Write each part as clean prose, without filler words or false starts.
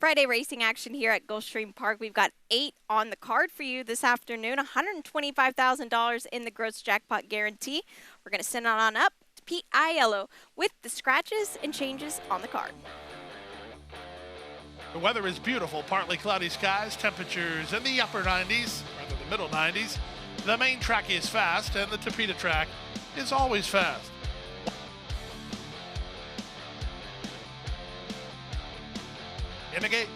Friday racing action here at Gulfstream Park. We've got 8 on the card for you this afternoon. $125,000 in the gross jackpot guarantee. We're going to send it on up to Pete Aiello with the scratches and changes on the card. The weather is beautiful, partly cloudy skies, temperatures in the upper 90s, rather the middle 90s. The main track is fast, and the Tapeta track is always fast. In the gate.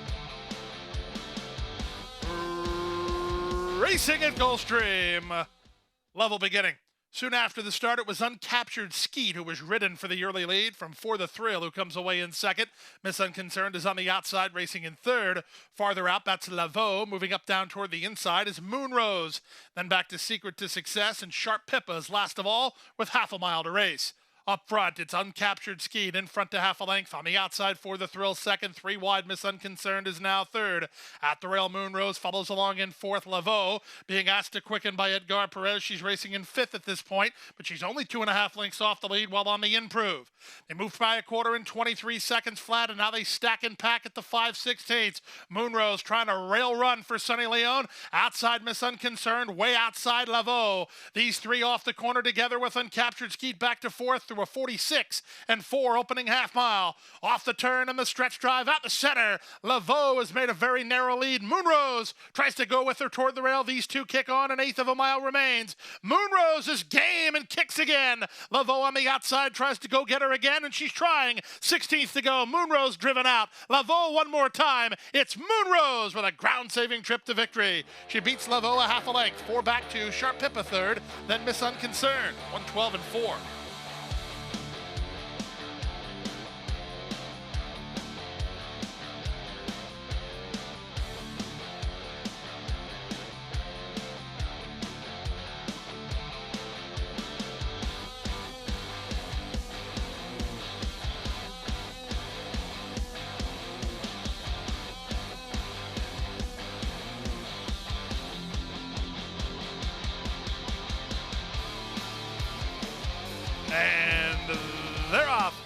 Racing at Gulfstream. Level beginning. Soon after the start, it was Uncaptured Skeet who was ridden for the early lead from For the Thrill, who comes away in second. Miss Unconcerned is on the outside, racing in third. Farther out, that's Laveau. Moving up down toward the inside is Moonrose. Then back to Secret to Success, and Sharp Pippa's last of all with half a mile to race. Up front, it's Uncaptured Skeet in front to half a length. On the outside, For the Thrill second. 3 wide, Miss Unconcerned is now third. At the rail, Moonrose follows along in fourth. Laveau being asked to quicken by Edgar Perez. She's racing in fifth at this point, but she's only 2.5 lengths off the lead while on the improve. They moved by a quarter in 23 seconds flat, and now they stack and pack at the 5/16. Moonrose trying to rail run for Sunny Leone. Outside, Miss Unconcerned, way outside Laveau. These three off the corner together with Uncaptured Skeet back to fourth through a 46-4 opening half mile. Off the turn and the stretch drive out the center. Laveau has made a very narrow lead. Moonrose tries to go with her toward the rail. These two kick on. 1/8 of a mile remains. Moonrose is game and kicks again. Laveau on the outside tries to go get her again, and she's trying. 16th to go. Moonrose driven out. Laveau one more time. It's Moonrose with a ground-saving trip to victory. She beats Laveau a half a length. 4 back to Sharp Pippa third, then Miss Unconcerned. 1:12-4. And they're off.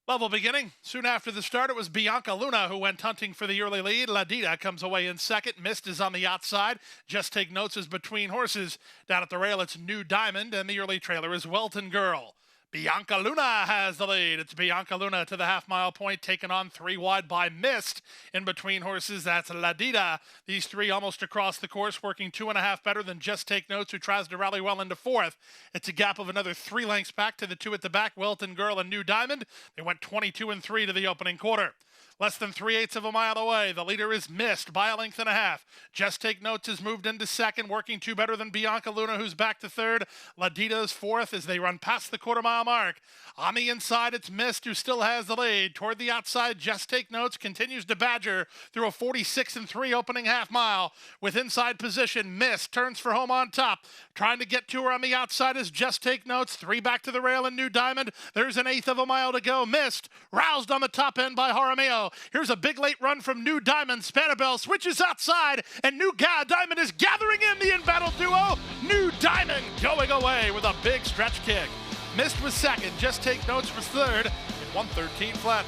Level beginning. Soon after the start, it was Bianca Luna who went hunting for the early lead. Ladida comes away in second. Mist is on the outside. Just Take Notes is between horses. Down at the rail, it's New Diamond, and the early trailer is Welton Girl. Bianca Luna has the lead. It's Bianca Luna to the half-mile point, taken on 3 wide by Mist. In between horses, that's Ladida. These three almost across the course, working 2.5 better than Just Take Notes, who tries to rally well into fourth. It's a gap of another 3 lengths back to the 2 at the back, Welton Girl and New Diamond. They went 22-3 to the opening quarter. Less than 3/8 of a mile away, the leader is Mist by 1.5 lengths. Just Take Notes has moved into second, working 2 better than Bianca Luna, who's back to third. Ladida is fourth as they run past the quarter-mile mark. On the inside, it's Mist, who still has the lead. Toward the outside, Just Take Notes continues to badger through a 46-3 opening half mile. With inside position, Mist turns for home on top. Trying to get to her on the outside is Just Take Notes. 3 back to the rail and New Diamond. There's 1/8 of a mile to go. Mist roused on the top end by Jaramillo. Here's a big late run from New Diamond. Spanabel switches outside, and New Diamond is gathering in the in-battle duo. New Diamond going away with a big stretch kick. Mist was second. Just Take Notes was third in 1:13 flat.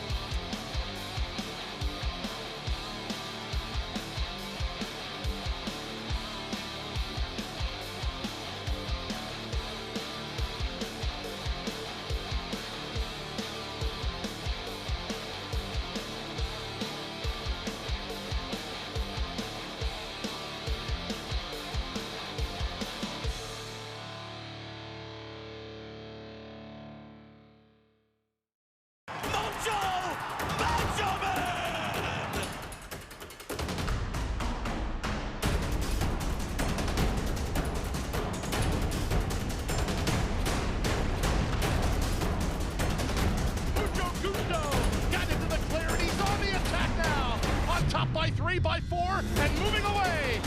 Top by 3, by 4, and moving away.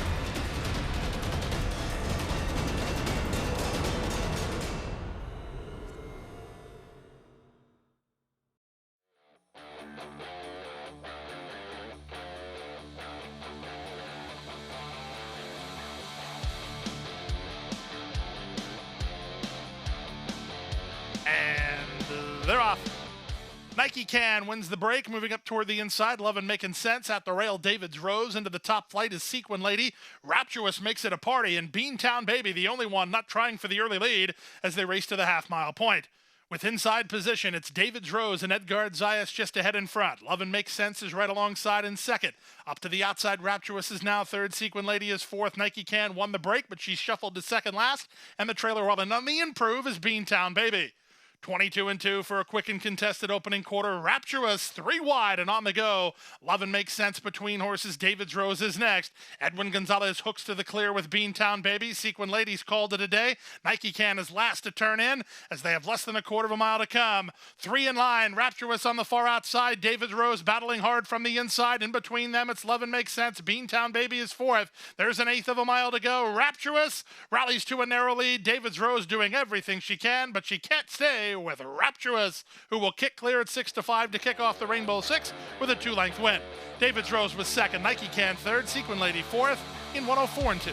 And they're off. Nike Can wins the break, moving up toward the inside. Love and Making Sense at the rail. David's Rose into the top flight is Sequin Lady. Rapturous makes it a party, and Beantown Baby, the only one not trying for the early lead as they race to the half-mile point. With inside position, it's David's Rose and Edgard Zayas just ahead in front. Love and Make Sense is right alongside in second. Up to the outside, Rapturous is now third. Sequin Lady is fourth. Nike Can won the break, but she's shuffled to second last. And the trailer rolling on the improve is Beantown Baby. 22-2 for a quick and contested opening quarter. Rapturous, 3 wide and on the go. Love and Make Sense between horses. David's Rose is next. Edwin Gonzalez hooks to the clear with Beantown Baby. Sequin Ladies called it a day. Nike Can is last to turn in as they have less than a quarter of a mile to come. 3 in line. Rapturous on the far outside. David's Rose battling hard from the inside. In between them, it's Love and Make Sense. Beantown Baby is fourth. There's an eighth of a mile to go. Rapturous rallies to a narrow lead. David's Rose doing everything she can, but she can't stay with Rapturous, who will kick clear at 6-5 to kick off the Rainbow Six with a 2-length win. David's Rose was second, Nike Can third, Sequin Lady fourth in 104-2.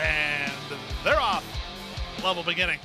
And they're off. Level beginning.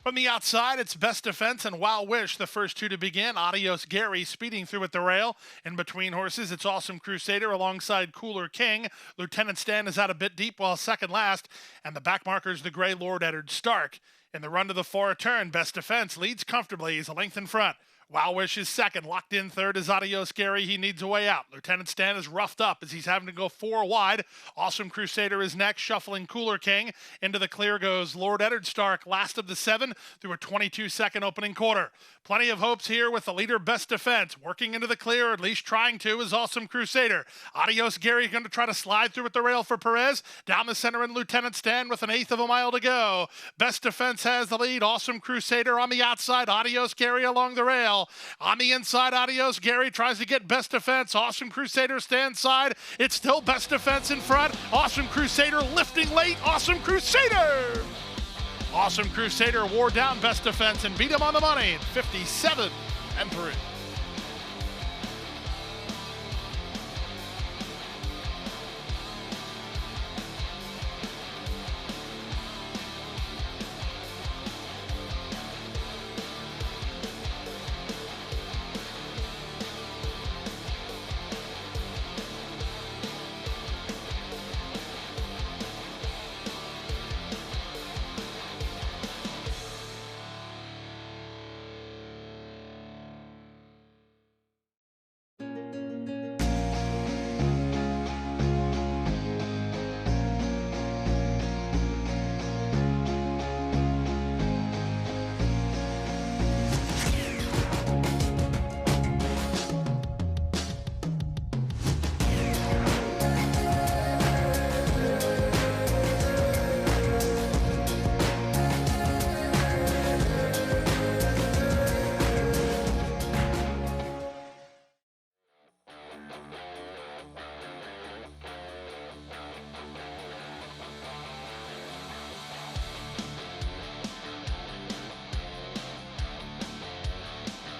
From the outside, it's Best Defense and Wow Wish, the first two to begin. Adios Gary speeding through at the rail. In between horses, it's Awesome Crusader alongside Cooler King. Lieutenant Stan is out a bit deep while second last. And the back marker's the gray Lord Eddard Stark. In the run to the far turn, Best Defense leads comfortably. He's a length in front. Wow Wish is second. Locked in third is Adios Gary. He needs a way out. Lieutenant Stan is roughed up as he's having to go 4 wide. Awesome Crusader is next, shuffling Cooler King. Into the clear goes Lord Eddard Stark, last of the 7 through a 22-second opening quarter. Plenty of hopes here with the leader Best Defense. Working into the clear, at least trying to, is Awesome Crusader. Adios Gary going to try to slide through at the rail for Perez. Down the center in Lieutenant Stan with an eighth of a mile to go. Best Defense has the lead. Awesome Crusader on the outside. Adios Gary along the rail. On the inside, Adios Gary tries to get Best Defense. Awesome Crusader stands side. It's still Best Defense in front. Awesome Crusader lifting late. Awesome Crusader! Awesome Crusader wore down Best Defense and beat him on the money. 57-3.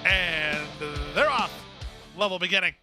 And they're off. Level beginning.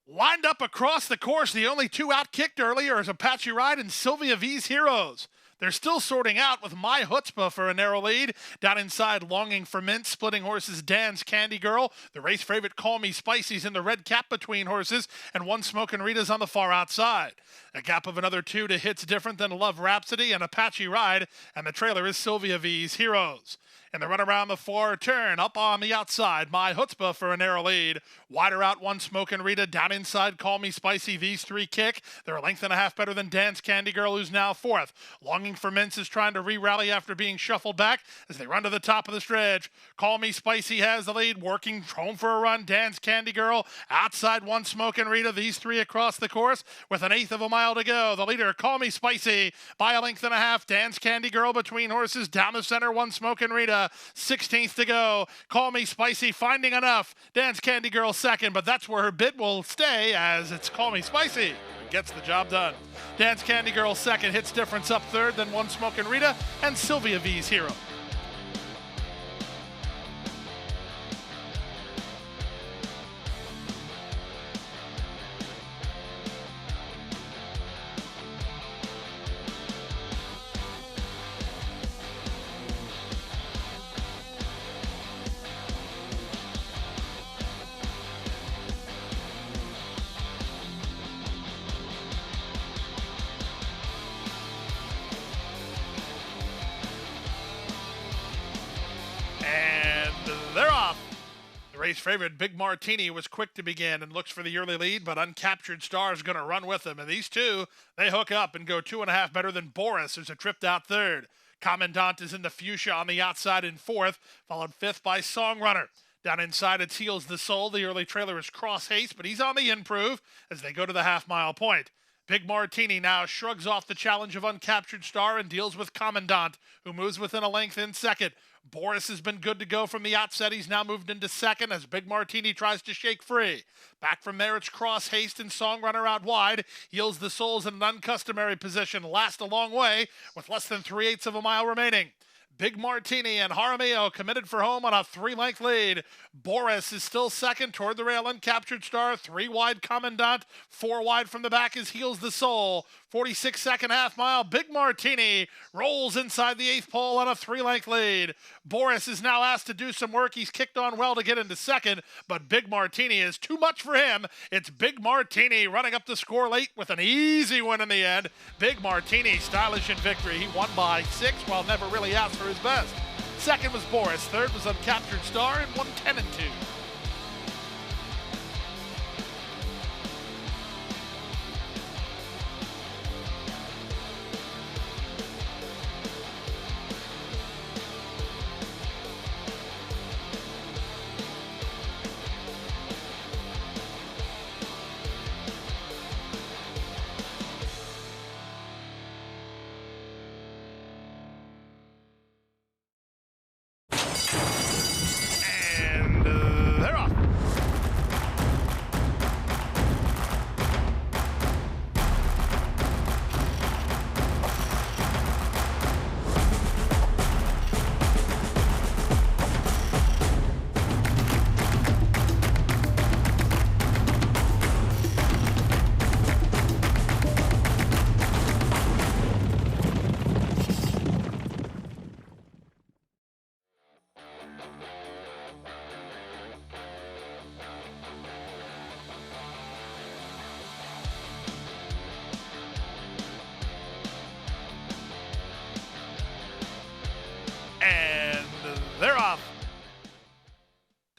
Lined up across the course, the only 2 out-kicked earlier is Apache Ride and Sylvia V's Heroes. They're still sorting out with My Chutzpah for a narrow lead. Down inside, Longing for Mint, splitting horses Dan's Candy Girl. The race favorite Call Me Spicy's in the red cap between horses, and One Smokin' Rita's on the far outside. A gap of another 2 to hits different than Love Rhapsody and Apache Ride, and the trailer is Sylvia V's Heroes. In the run around the far turn, up on the outside, My Chutzpah for a narrow lead. Wider out, One Smokin' Rita. Down inside, Call Me Spicy. These 3 kick. They're a length and a half better than Dan's Candy Girl, who's now fourth. Longing for Mints is trying to re-rally after being shuffled back as they run to the top of the stretch. Call Me Spicy has the lead, working home for a run. Dan's Candy Girl outside, One Smokin' Rita. These 3 across the course with an eighth of a mile to go. The leader, Call Me Spicy, by a length and a half. Dan's Candy Girl between horses. Down the center, One Smokin' Rita. Florida. 16th to go. Call Me Spicy finding enough. Dance Candy Girl second, but that's where her bid will stay as it's Call Me Spicy. Gets the job done. Dance Candy Girl second, hits difference up third, then One Smokin' Rita and Sylvia V's Hero. They're off. The race favorite, Big Martini, was quick to begin and looks for the early lead, but Uncaptured Star is going to run with him. And these two, they hook up and go 2.5 better than Boris, who's a tripped out third. Commandant is in the fuchsia on the outside in fourth, followed fifth by Songrunner. Down inside, it's Heals the Soul. The early trailer is Cross Haste, but he's on the improve as they go to the half-mile point. Big Martini now shrugs off the challenge of Uncaptured Star and deals with Commandant, who moves within a length in second. Boris has been good to go from the outset. He's now moved into second as Big Martini tries to shake free. Back from there, it's Cross Haste and Songrunner out wide. Heals the Souls in an uncustomary position. Last a long way with less than 3/8 of a mile remaining. Big Martini and Jaramillo committed for home on a 3-length lead. Boris is still second toward the rail. Uncaptured Star, 3 wide Commandant, 4 wide from the back is Heals the Soul. 46-second half mile. Big Martini rolls inside the 8th pole on a 3-length lead. Boris is now asked to do some work. He's kicked on well to get into second, but Big Martini is too much for him. It's Big Martini running up the score late with an easy win in the end. Big Martini, stylish in victory. He won by 6 while never really asked for his best. Second was Boris. Third was Uncaptured Star and won 10-2. They're off. And they're off.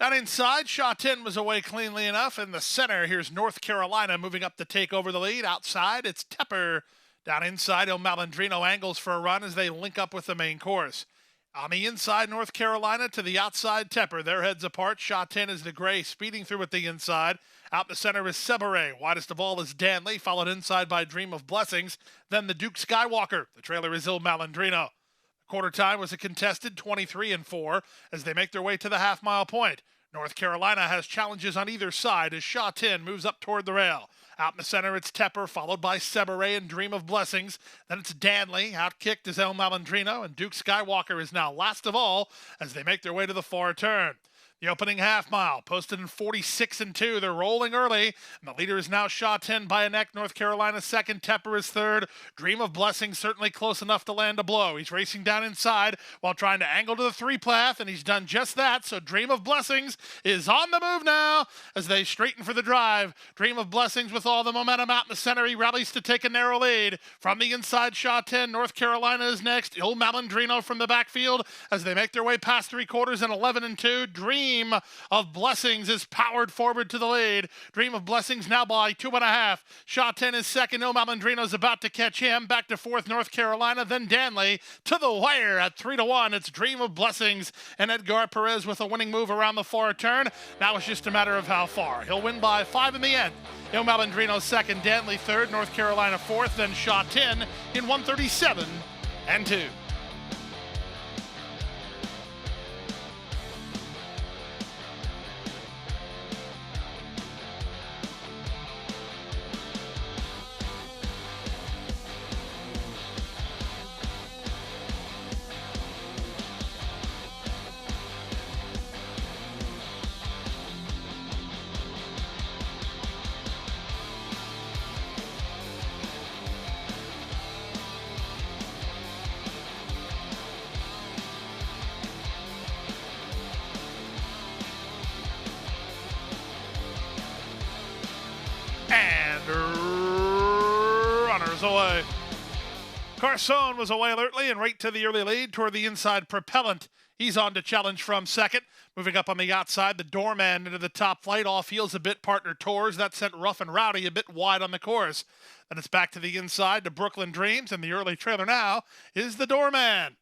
Down inside, Shaw 10 was away cleanly enough. In the center, here's North Carolina moving up to take over the lead. Outside, it's Tepper. Down inside, El Malandrino angles for a run as they link up with the main course. On the inside, North Carolina to the outside, Tepper. Their heads apart. Shaw 10 is DeGray speeding through at the inside. Out the center is Seberet. Widest of all is Danley, followed inside by Dream of Blessings. Then the Duke Skywalker. The trailer is Il Malandrino. Quarter time was a contested 23-4 as they make their way to the half-mile point. North Carolina has challenges on either side as Shaw 10 moves up toward the rail. Out in the center, it's Tepper, followed by Seberet and Dream of Blessings. Then it's Danley. Outkicked is El Malandrino, and Duke Skywalker is now last of all as they make their way to the far turn. The opening half mile, posted in 46-2. They're rolling early, and the leader is now Shaw 10 by a neck. North Carolina second, Tepper is third. Dream of Blessing certainly close enough to land a blow. He's racing down inside while trying to angle to the 3 path, and he's done just that. So Dream of Blessings is on the move now as they straighten for the drive. Dream of Blessings with all the momentum out in the center. He rallies to take a narrow lead. From the inside, Shaw 10, North Carolina is next. Il Malandrino from the backfield as they make their way past 3/4 and 11-2. Dream of Blessings is powered forward to the lead. Dream of Blessings now by 2.5. Shaw 10 is second. Il Malandrino is about to catch him. Back to fourth, North Carolina. Then Danley to the wire at 3-1. It's Dream of Blessings and Edgar Perez with a winning move around the far turn. Now it's just a matter of how far. He'll win by 5 in the end. Il Malandrino second, Danley third, North Carolina fourth, then Shaw 10 in 137-2. and runners away. Carson was away alertly and right to the early lead toward the inside. Propellant, he's on to challenge from second. Moving up on the outside, the Doorman into the top flight. Off heels a bit, partner Tours. That sent Rough and Rowdy a bit wide on the course. Then it's back to the inside to Brooklyn Dreams, and the early trailer now is the Doorman.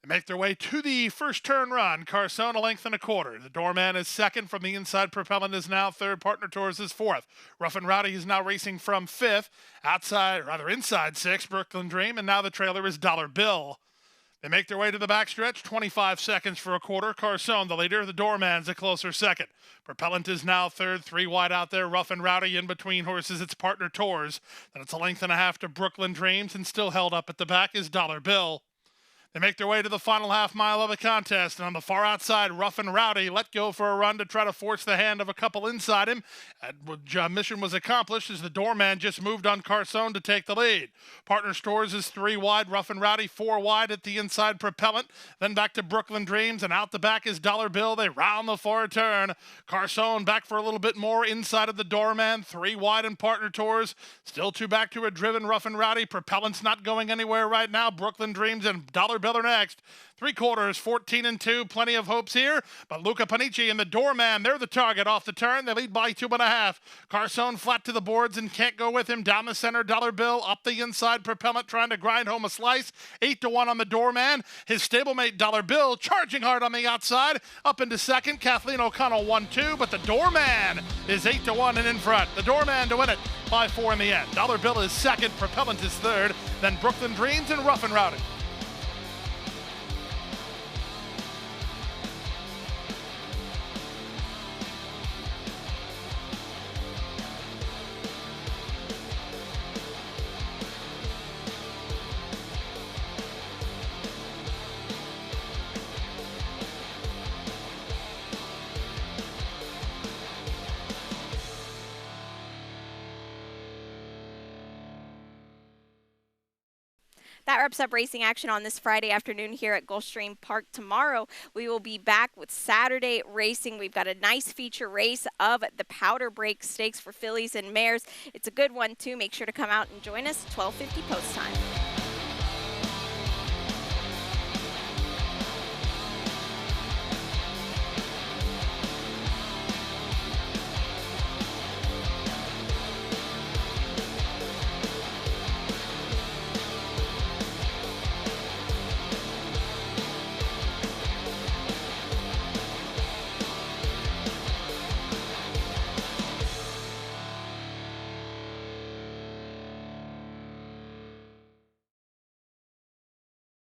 They make their way to the first turn run. Carson a length and a quarter. The Doorman is second from the inside. Propellant is now third. Partner Tours is fourth. Rough and Rowdy is now racing from fifth. Inside sixth, Brooklyn Dream. And now the trailer is Dollar Bill. They make their way to the backstretch. 25 seconds for a quarter. Carson the leader. The Doorman's a closer second. Propellant is now third. 3 wide out there. Rough and Rowdy in between horses. It's Partner Tours. Then it's a length and a half to Brooklyn Dreams. And still held up at the back is Dollar Bill. They make their way to the final half mile of the contest, and on the far outside, Rough and Rowdy let go for a run to try to force the hand of a couple inside him. And mission was accomplished as the Doorman just moved on Carson to take the lead. Partner Stores is 3 wide, Rough and Rowdy 4 wide at the inside. Propellant, then back to Brooklyn Dreams, and out the back is Dollar Bill. They round the far turn. Carson back for a little bit more inside of the Doorman, 3 wide in Partner Tours. Still 2 back to a driven Rough and Rowdy. Propellant's not going anywhere right now. Brooklyn Dreams and Dollar Bill are next. 3/4, 14-2. Plenty of hopes here, but Luca Panici and the Doorman, they're the target off the turn. They lead by 2.5. Carson flat to the boards and can't go with him. Down the center, Dollar Bill up the inside. Propellant trying to grind home a slice. 8-1 on the Doorman. His stablemate Dollar Bill charging hard on the outside. Up into second. Kathleen O'Connell 1-2, but the Doorman is 8-1 and in front. The Doorman to win it by 4 in the end. Dollar Bill is second. Propellant is third. Then Brooklyn Dreams and Rough and Rowdy. That wraps up racing action on this Friday afternoon here at Gulfstream Park. Tomorrow, we will be back with Saturday racing. We've got a nice feature race of the Powder Break Stakes for fillies and mares. It's a good one, too. Make sure to come out and join us, 12:50 post time.